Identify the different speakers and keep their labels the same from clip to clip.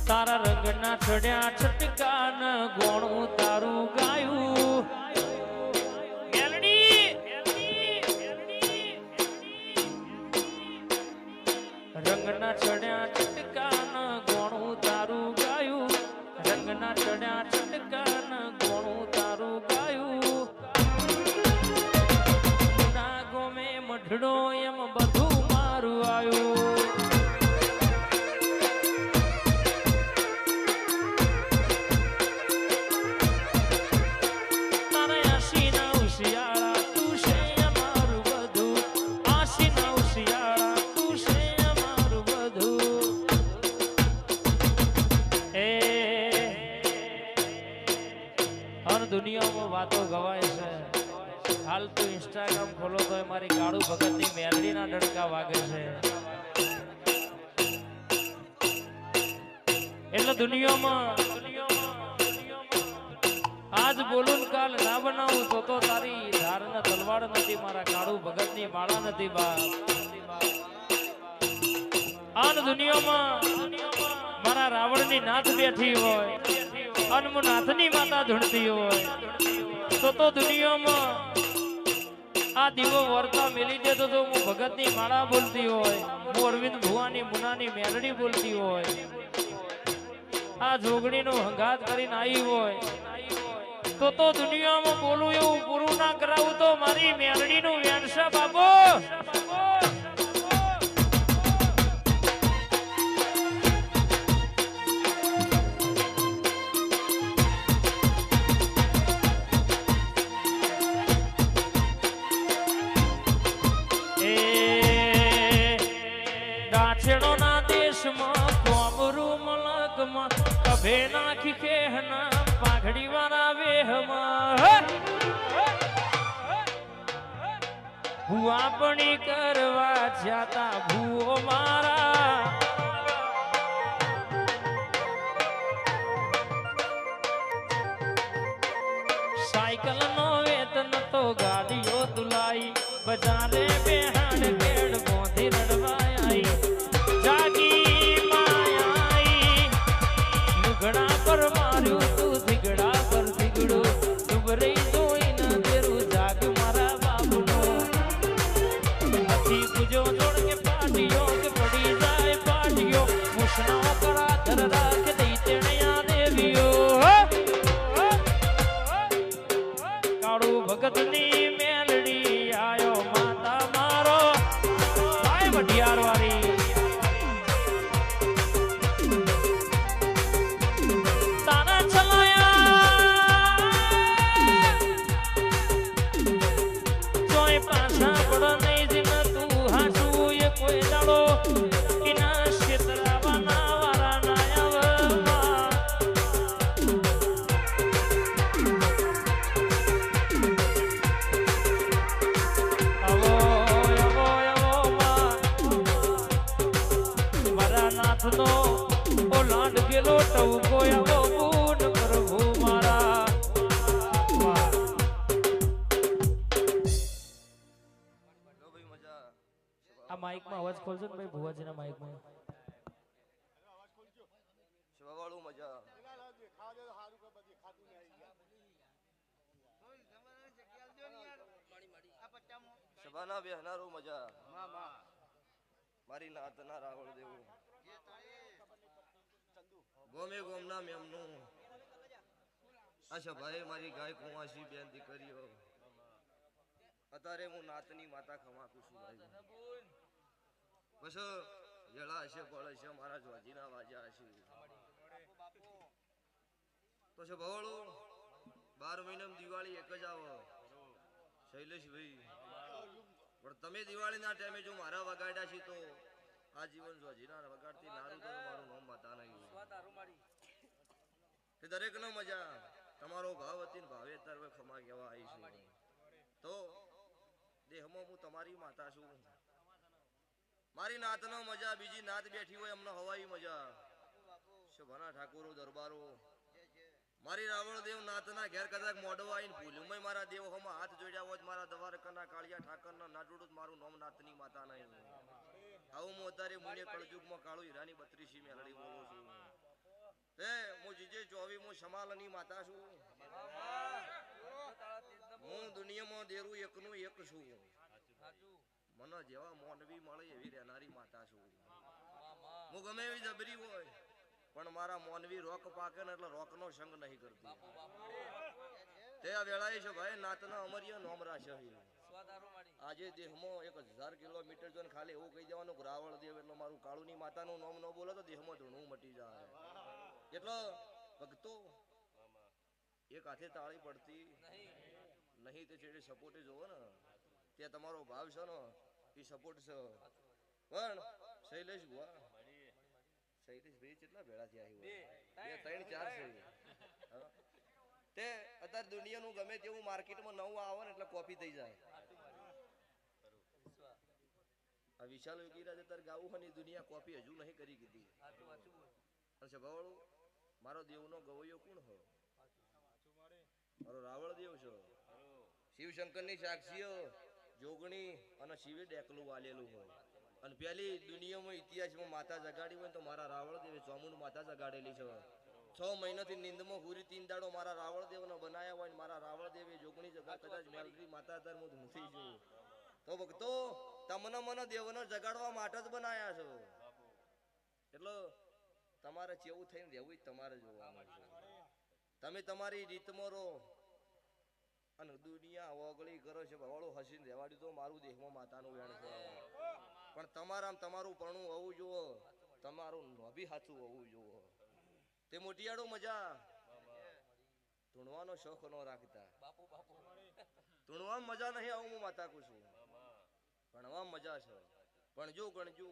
Speaker 1: તારા રંગના ચડ્યા છટકાન ગોણું તારું ગાયું રંગના ચડ્યા છટકાન ગોણું તારું ગાયું રંગના ચડ્યા છટકાન ગોણું તારું ગાયું ના ગોમે મઢડો એમ બધું મારું આવ્યું દુનિયામાં વાતો ગવાય છે હાલ તો ઇન્સ્ટાગ્રામ ખોલો તો મારી કાળુ ભગતની મેલડીના ડડકા વાગે છે એટલે દુનિયામાં આજ બોલું કાલ ના બનાવું તો તારી ધારને તલવાર નથી મારા કાળુ ભગતની માળા નથી બાપ આજ દુનિયામાં મારા રાવણની નાથ બેઠી હોય નાથની માતા ધૂણતી હોય તો દુનિયામાં આ દીવો વર્તા મેલી દેતો તો હું ભગતની માળા બોલતી હોય હું અરવિંદ ભુવાની મુનાની મેલડી બોલતી હોય આ જોગણીનો હંગાત કરીને આવી હોય તો દુનિયામાં બોલું એવું પૂરું ના કરાવું તો મારી મેલડીનું વ્યાંશા બાપો દાક્ષિણોના દેશમાં કોમરૂ મલકમાં કભે નાખી કેહના પાઘડી વાળા વેહમાં ભુવાપણી કરવા જાતા ભૂઓ મારા સાયકલ નો વેતન તો ગાડીઓ તુલાઈ બજારે બેહાડ કેડ મોધી રડવાય જાગી માયાઈ લુગડા પર માર્યું તું ધીગડા પર ધીગડું ડુબરી જોઈને તેરું જાગ મારા બાબુનો નથી પૂજો જોડ કે પાટીઓ કે પડી જાય પાટીઓ મુસણાઓ કરા ધર રાખ દઈ તેણ્યા દેવીઓ કાળુ ભગતની મેલડી આયો માતા મારો આય વઢિયાર વાળી લાંડ ગેલો ટવકો આવો પૂન પ્રભુ મારા આ માઈકમાં અવાજ ખોલજો ને ભાઈ ભુવાજીના માઈકમાં
Speaker 2: શિવાવાળું મજા સભાના બેહનારો મજા મારી નાતના રાવળ દેવું ગોમે ગોમના મેમનું આશા ભાઈ મારી ગાય કુંવાસી બેન દીકરીઓ અત્યારે હું નાતની માતા ખમાકું છું ભાઈ બસ જળા હશે ફળ હશે મારા જોજીના વાજા હશે તો છે ભવળું 12 મહિનામાં દિવાળી એક જ આવો શૈલેષભાઈ પણ તમે દિવાળીના ટાઈમે જો મારા વગાડ્યા છે તો આ જીવન જોજીના વગાડતી નારું તો મારું નામ બતા નહીં તે દરેકનો મજા તમારો ભાવ હતી ભાવે તરવે ખમા કહેવા આવી છું તો દેહમાં હું તમારી માતા છું મારી નાતનો મજા બીજી નાત બેઠી હોય અમને હવાઈ મજા શોભાના ઠાકોરો દરબારો મારી રાવણદેવ નાથના ઘેર કદાચ મોઢો આવીને ભૂલ્યું મેં મારા દેવ હોમાં હાથ જોડ્યા હોત મારા દ્વારકાના કાળિયા ઠાકરના ના જોડું મારું નામ નાથની માતા નહીં આવું હું અત્યારે મુને કળજુગમાં કાળુ હીરાની 32 મેલડી બોલું છું તે હું જીજે 24 હું શમાલની માતા છું. હું દુનિયામાં દેરું એકનું એક છું. મને જેવા મોનવી મળે એવી રહેનારી માતા છું. હું ગમે એવી જબરી હોય પણ મારા મોનવી રોક પાકે ને એટલે રોકનો સંગ નહીં કરતી. તે આ વેળાએ છે ભાઈ નાતના અમરિયા નોમ રાશે. આજે દેહમાં 1000 કિલોમીટર જો ખાલી એવું કહી દેવાનું રાવળ દેવ એટલે મારું કાળુની માતાનું નામ ન બોલે તો દેહમાં ધૂણું મટી જાય. એટલે ભક્તો એક હાથે તાળી પડતી નહીં તે છેડે સપોર્ટે જોવો ને ત્યાં તમારો ભાવ છે ને એ સપોર્ટ છે. પણ શૈલેષ ભુવા શૈલેષ ભાઈ કેટલા ભેળા થયા છે? 2 3 4 છે. તે અત્યારે દુનિયાનું ગમે તેવું માર્કેટમાં નવું આવે ને એટલે કોપી થઈ જાય. આ વિશાલ યોગીરાજ અત્યારે ગાવું હોય ને દુનિયા કોપી હજુ નહીં કરી કીધી. અને સભાવાળું મારો દેવનો ગવૈયો કોણ હો? મારો રાવળ દેવ છે. શિવશંકરની સાક્ષીઓ જોગણી અને શિવે ડેકલું વાલેલું હોય. અને પેલી દુનિયામાં ઇતિહાસમાં માતા જગાડી હોય તો મારા રાવળ દેવે ચોમુંડ માતા જગાડેલી છે. 6 મહિનાથી નિંદમાં હુરી 3 દાડો મારા રાવળ દેવનો બનાયા હોય. મારા રાવળ દેવે જોગણી જગા કદાચ મેલડી માતા દર હું ધૂંથી છું. તો ભક્તો તમને મને દેવનો જગાડવા માટે જ બનાયા છો. એટલે તમારે કેવું થઈને રહેવું તમારે જોવાનું છે. તમે તમારી રીતમાં રહો અને દુનિયા ઓગળી કરો છે ભવાળો હસીને રહેવાડી તો મારું દેહમાં માતાનું વેણ છે. પણ તમારું પરણું હોવું જુઓ, તમારું નોભી હાથું હોવું જુઓ. તે મોટિયાળો મજા ધૂણવાનો શોખ ન રાખતા. ધૂણવામાં મજા નહીં આવું હું માતા કહું છું. ભણવામાં મજા છે. ભણજો ગણજો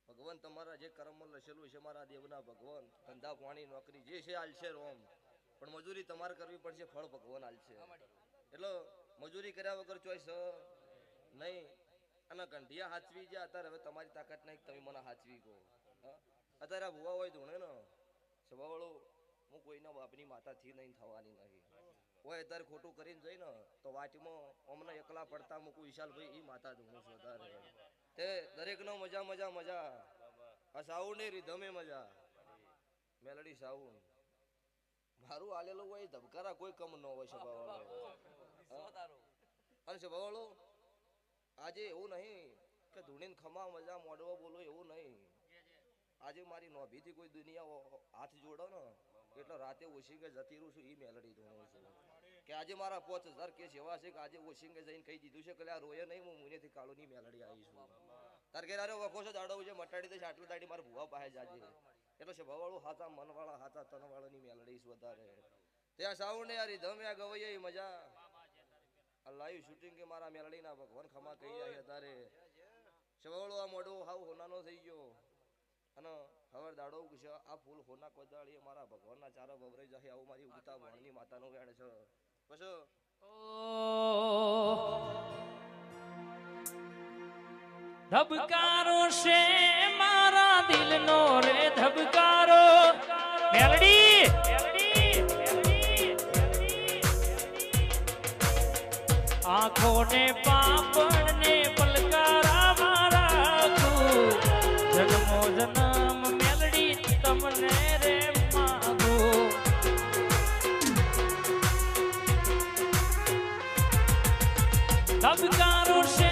Speaker 2: ભગવાન તમારા જે કર્મમાં લખેલું છે મારા દેવના ભગવાન ધંધા પાણી નોકરી જે છે હાલશે રોમ. પણ મજૂરી તમારે કરવી પડશે, ફળ ભગવાન હાલશે. એટલે મજૂરી કર્યા વગર ચોઈસ નહીં. અને ગંઢિયા હાચવી ગયા અત્યારે હવે તમારી તાકાત નહીં તમે મને હાચવી કહો. અત્યારે આ ભુવા હોય ધૂણે ને સ્વભાવવાળો હું કોઈના બાપની માતાથી નહીં થવાની નહીં હોય. અત્યારે ખોટું કરીને જઈ ને તો વાટમાં અમને એકલા પડતા મૂકું વિશાલભાઈ એ માતા ધૂણું છું. અત્યારે તે દરેકનો મજા મજા મજા. આ સાઉન્ડ ની રીધમે મજા. મેલડી સાઉન્ડ મારું આલેલું હોય ધબકારા કોઈ કમ ન હોય સ્વભાવવાળો. અને સ્વભાવવાળો આજે એવું નહીં કે ધૂણીને ખમા મજા મોડવો બોલો એવું નહીં. આજે મારી નોભીથી કોઈ દુનિયા હાથ જોડો ને એટલે રાતે ઓશિંગે જતી રહું છું. એ મેલડી ધૂણું છું કે આજે મારા 5000 કેસ એવા છે કે આજે ઓશિંગે જઈને કહી દીધું છે કે આ રોયે નહીં હું મુનેથી કાળુની મેલડી આવી છું. તાર ઘેર આરે વખો છે દાડો છે મટાડી દઈશ આટલું દાડી મારા ભુવા પાસે જાજે. એટલે છે ભવાળું હાથા મનવાળા હાથા તનવાળાની મેલડી છું વધારે. ત્યાં સાઉન્ડ યાર ધમ યા ગવૈયા મજા. આ લાઈવ શૂટિંગ કે મારા મેલડીના ભગવાન ખમા કહી જાય તારે સવાળો આ મોઢો હાવ હોનાનો થઈ ગયો. અને હવે દાડો છે આ ફૂલ હોના કોદાળી મારા ભગવાનના ચારો વવરાઈ જાય આવું મારી ઉગતા ભણની માતાનો વેણ છે. પછી
Speaker 1: ધબકારો છે મારા દિલનો રે ધબકારો. મેલડી આંખો ને પાપડ ને પલકારા મારા જન્મો જન્મ મેલડી તમને રે માગો. ધબકારો છે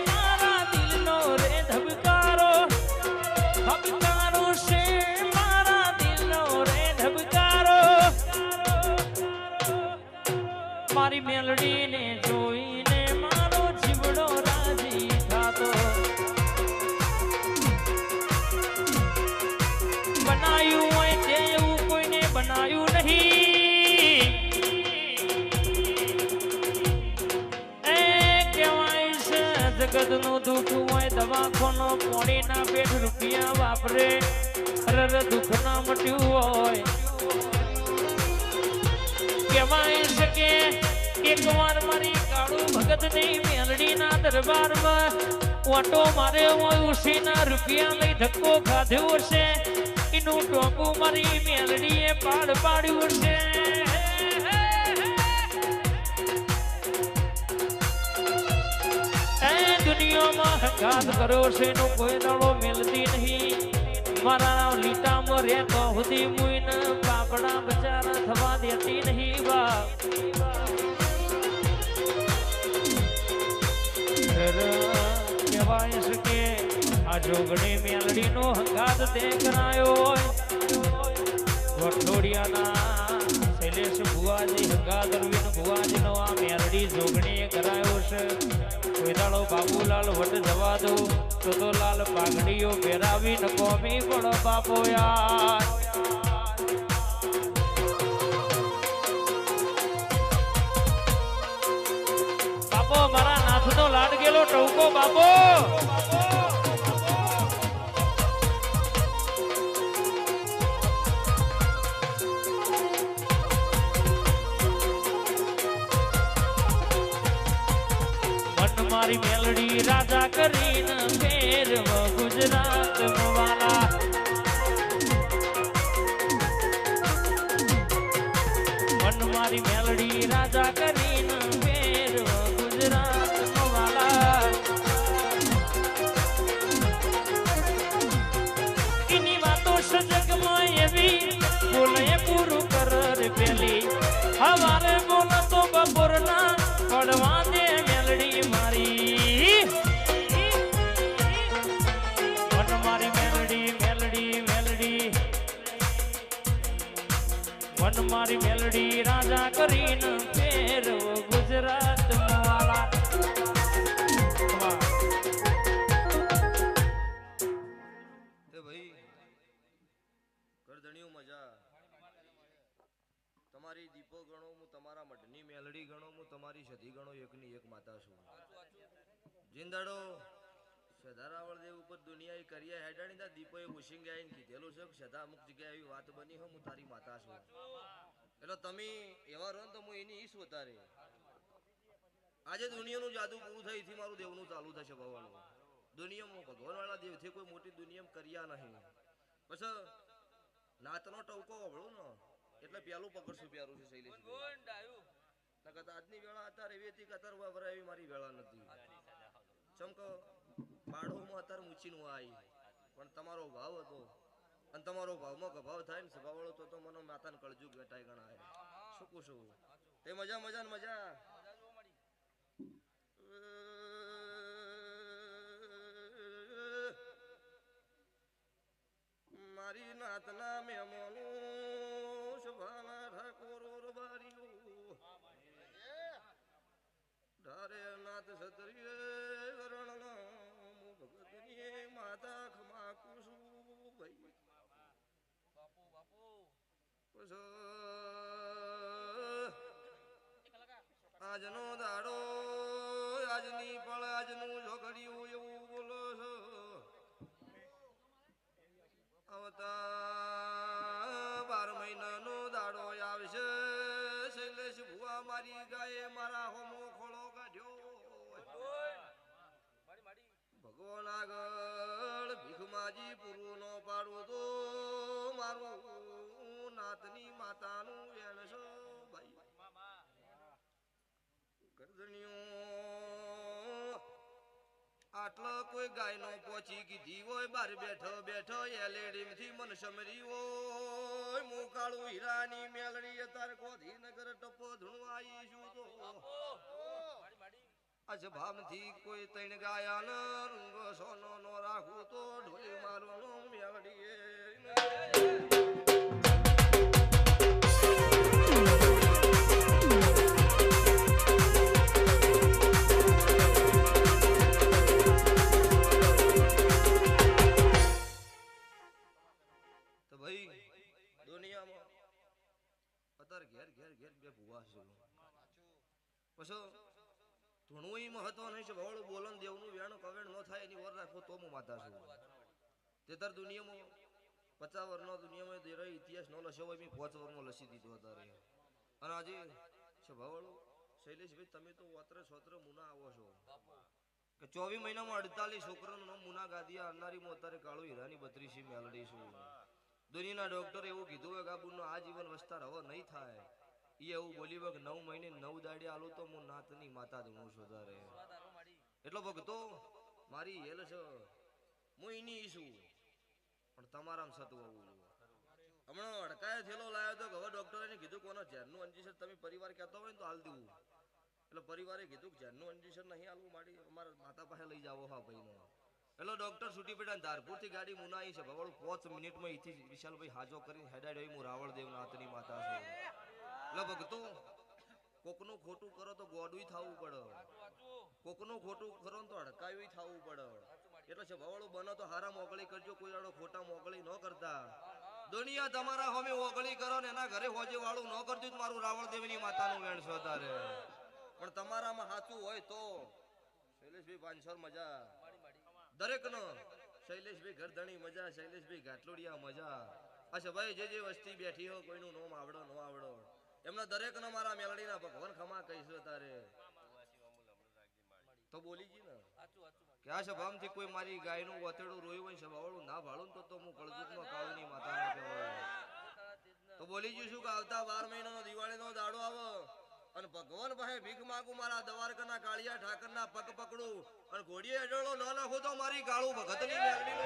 Speaker 1: મારા દિલનો રે ધબકારો. ધબકારો છે મારા દિલનો રે ધબકારો. મારી મેલડીને જોઈને મારો જીવડો રાજી થાતો. બનાયું હોય તે એવું કોઈને બનાયું નહીં. એ કહેવાય છે જગતનું દુઃખ હોય દવાખાનો પોણીના પેટ રૂપિયા વાપરે અરર દુઃખ ના મટ્યું હોય. કહેવાય છે કે એકવાર મારી કાળુ ભગતની મેલડીના દરબારમાં ઓટો મારે હોય ઉસીના રૂપિયા લઈ ધક્કો ખાધ્યો છે. એનું ટોપું મારી મેલડીએ પાડ્યું છે. એ દુનિયામાં હંગાત કર્યો છે એનો કોઈ દાડો મેલતી નહીં. મારા લીટામાં છે તો સુધી મુઈન બાપડા બચારા થવા દેતી નહીં બા કહેવાય છે કે આ જોગણી મેલડીનો હંગાત તે કરાયો હોય વટલોડિયાના શૈલેષ ભુવાજી હંગાત અરવિંદ ભુવાજીનો આ મેલડી જોગણીએ કરાયો છે કોઈ દાડો બાબુલાલ વટ જવા દો તો લાલ પાઘડીઓ પહેરાવી ન કોમી પણ બાપો યાર બાપો મારા નાથનો લાડગેલો ટવકો બાપો મારી મેલડી રાજા કરીને ફેરવ ગુજરાત વાલા મન મારી મેલડી રાજા કરીને ફેરવ ગુજરાત વાલા એની વાતો સજગમાં એવી બોલે પૂરું કર પેલી હવારે બોલો તો બપોરના પડવા દે મેલડી મારી મન મારી મેલડી મેલડી મેલડી મન મારી મેલડી રાજા કરીને ફેરવ ગુજરાત વાલા
Speaker 2: ભાઈ કરધણીયું મજા તમારી દીપો ગણો હું તમારા મઢની મેલડી ગણો હું તમારી સધી ગણો એકની એક માતા છું જિંદાડો સદારાવળ દેવ ઉપર દુનિયાએ કર્યા હેડાણી તા દીપોએ ઉશિંગ આવીને કીધેલું છે સદા અમુક જગ્યાએ એવી વાત બની હું તારી માતા છું એટલે તમે એવા રહો તો હું એની ઈશ વધારે આજે દુનિયાનું જાદુ પૂરું થઈ થી મારું દેવનું ચાલુ થશે ભવાનું દુનિયામાં ભગવાન વાળા દેવથી કોઈ મોટી દુનિયામાં કર્યા નહીં પછી નાતનો ટવકો વળો ને એટલે પેલું પકડશું પ્યારું છે શૈલેષ નકર આજની વેળા અત્યારે એવી હતી કે અત્યારે વવરાય એવી મારી વેળા નથી ચમકો બાળોમાં અત્યારે મૂચીનું આવી પણ તમારો ભાવ હતો અને તમારો ભાવમાં ગભાવ થાય ને સ્વભાવવાળો તો મને માતાને કળજુગ વેટાઈ ગણાય શું પૂછું તે મજા મજા ને મજા મારી નાતના મેમોનું શભાના ઠાકોર બારીઓ ધારે નાથ સતરીએ વરણના મુ ભગતની માતા ખમા કુસુ ભાઈ બાપુ બાપુ આજનો દાડો આજની પળ આજનું ઝોઘડિયું એવું બોલો છો આવતા 12 મહિનાનો દાડો આવશે શૈલેષ ભુવા મારી ગાયે મારા હોમો ખોળો કાઢ્યો ભગવાન આગળ ભીખમાજી પૂરું નો પાડું તો મારું નાતની માતાનું વેણ છે ભાઈ ગરદણીઓ આટલો કોઈ ગાય નો પોચી કીધી હોય બાર બેઠો બેઠો એલેડી થી મન સમરી હોય મુ કાળું હીરાની મેલડી તાર ગોધીનગર ટપો ધૂણું આવીશું તો અજભામ થી કોઈ તૈણ ગાયા ન રૂંગ સોનો નો રાખું તો ઢોલી મારો નો મેલડી ઘેર ઘેર ઘેર બે ભુવા છે પછી ઘણું મહત્વ નહીં છે ભવળું બોલન દેવનું વેણ કવેણ ન થાય એની વર રાખો તો હું માતા છું તેતર દુનિયામાં 50 વર્ષનો દુનિયામાં દેરો ઇતિહાસ ન લસ્યો હોય મેં 5 વર્ષમાં લસી દીધો અત્યારે અને આજે છે ભવળું શૈલેષભાઈ તમે તો વાતરે સોતરે મુના આવો છો કે 24 મહિનામાં 48 છોકરાનું નામ મુના ગાદિયા અનારીમાં અત્યારે કાળો હીરાની 32 મેલડી છું દુનિયાના ડોક્ટર એવું કીધું હોય કે આ આ જીવન વિસ્તાર હવે નહીં થાય એ એવું બોલી કે 9 મહિને 9 દાડી આલું તો હું નાતની માતા દઉં છું તારે એટલો ભગતો મારી હેલ છે હું એની છું પણ તમારામાં સત્વ હોવું હમણાં અડકાએ થેલો લાવ્યો તો હવે ડોક્ટરે કીધું કોનો ઝેરનું ઇન્જેક્શન તમે પરિવાર કહેતો હોય ને તો હાલ દેવું. એટલે પરિવારે કીધું કે ઝેરનું ઇન્જેક્શન નહીં હાલવું, મારી અમારા માતા પાસે લઈ જાવો હા ભાઈને. એટલે ડોક્ટર છૂટી પડ્યા ને ધારપુરથી ગાડી મુનાઈ છે ભવાળું 5 મિનિટમાં અહીંથી વિશાલભાઈ હાજો કરીને હેડાડ્યો. હું રાવળદેવ નાથની માતા છું. એટલે ભગતો કોકનું ખોટું કરો તો ગોડું થવું પડે, કોકનું ખોટું કરો તો અડકાયું થવું પડે. એટલે છે ભવાળું બનો તો હારા મોકળી કરજો, કોઈ આડો ખોટા મોકળી ન કરતા. દુનિયા તમારા હોમે ઓગળી કરો ને એના ઘરે હોજે વાળું ન કરજો. મારું રાવણદેવની માતાનું વેણ છો તારે. પણ તમારામાં સાચું હોય તો શૈલેષભાઈ પાંચસર મજા દરેક નો. શૈલેષભાઈ ઘરધણી મજા, શૈલેષભાઈ ઘાટલોડિયા મજા. અચ્છા ભાઈ જે વસ્તી બેઠી હો કોઈનું નોમ આવડો ન આવડો એમના દરેક નો મારા મેલડીના ભગવાન ખમા કહીશું તારે. તો બોલી જી ને કે આ સભામથી કોઈ મારી ગાયનું વતેડું રોયું હોય સભાવાળું ના ભાળું તો હું કળજુગમાં કાળની માતાનો કહેવાય. તો બોલી જઈશું કે આવતા 12 મહિનાનો દિવાળીનો દાડો આવે અને ભગવાન પાસે ભીખ માંગુ, મારા દ્વારકાના કાળિયા ઠાકરના પગ પકડું અને ઘોડીએ અડળો ન નાખું તો મારી કાળું ભગતની મેલડીનો